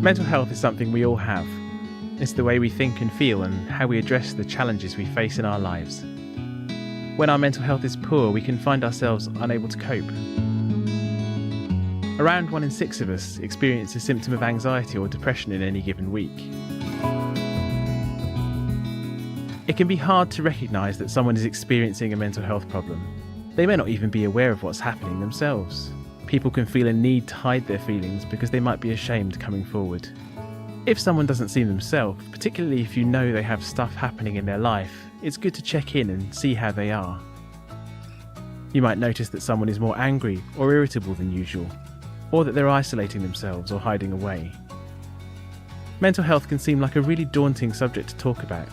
Mental health is something we all have. It's the way we think and feel and how we address the challenges we face in our lives. When our mental health is poor, we can find ourselves unable to cope. Around 1 in 6 of us experience a symptom of anxiety or depression in any given week. It can be hard to recognise that someone is experiencing a mental health problem. They may not even be aware of what's happening themselves. People can feel a need to hide their feelings because they might be ashamed coming forward. If someone doesn't see themselves, particularly if you know they have stuff happening in their life, it's good to check in and see how they are. You might notice that someone is more angry or irritable than usual, or that they're isolating themselves or hiding away. Mental health can seem like a really daunting subject to talk about,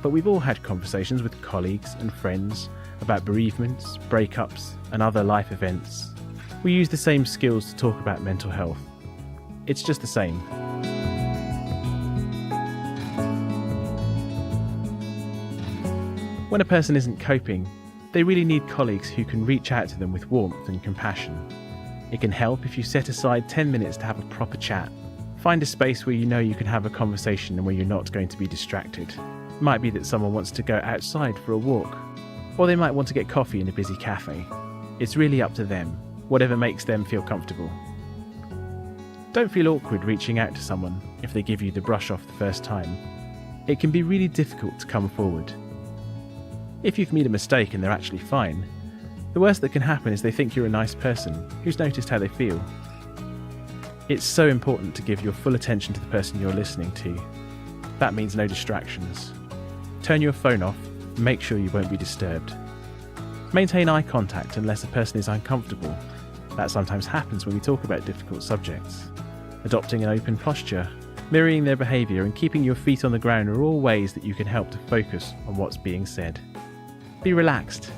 but we've all had conversations with colleagues and friends about bereavements, breakups, and other life events. We use the same skills to talk about mental health. It's just the same. When a person isn't coping, they really need colleagues who can reach out to them with warmth and compassion. It can help if you set aside 10 minutes to have a proper chat. Find a space where you know you can have a conversation and where you're not going to be distracted. It might be that someone wants to go outside for a walk, or they might want to get coffee in a busy cafe. It's really up to them, whatever makes them feel comfortable. Don't feel awkward reaching out to someone if they give you the brush off the first time. It can be really difficult to come forward. If you've made a mistake and they're actually fine, the worst that can happen is they think you're a nice person who's noticed how they feel. It's so important to give your full attention to the person you're listening to. That means no distractions. Turn your phone off and make sure you won't be disturbed. Maintain eye contact unless a person is uncomfortable. That sometimes happens when we talk about difficult subjects. Adopting an open posture, mirroring their behaviour and keeping your feet on the ground are all ways that you can help to focus on what's being said. Be relaxed.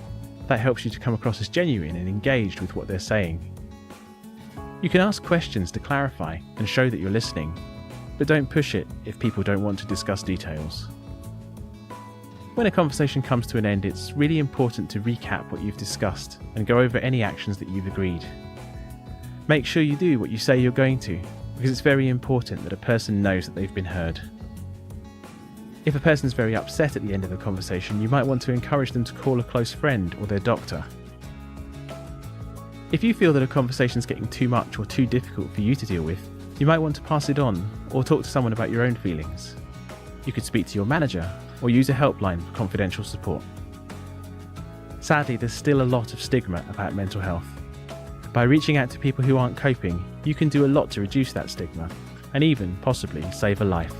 That helps you to come across as genuine and engaged with what they're saying. You can ask questions to clarify and show that you're listening, but don't push it if people don't want to discuss details. When a conversation comes to an end, it's really important to recap what you've discussed and go over any actions that you've agreed. Make sure you do what you say you're going to, because it's very important that a person knows that they've been heard. If a person's very upset at the end of a conversation, you might want to encourage them to call a close friend or their doctor. If you feel that a conversation's getting too much or too difficult for you to deal with, you might want to pass it on or talk to someone about your own feelings. You could speak to your manager or use a helpline for confidential support. Sadly, there's still a lot of stigma about mental health. By reaching out to people who aren't coping, you can do a lot to reduce that stigma and even, possibly, save a life.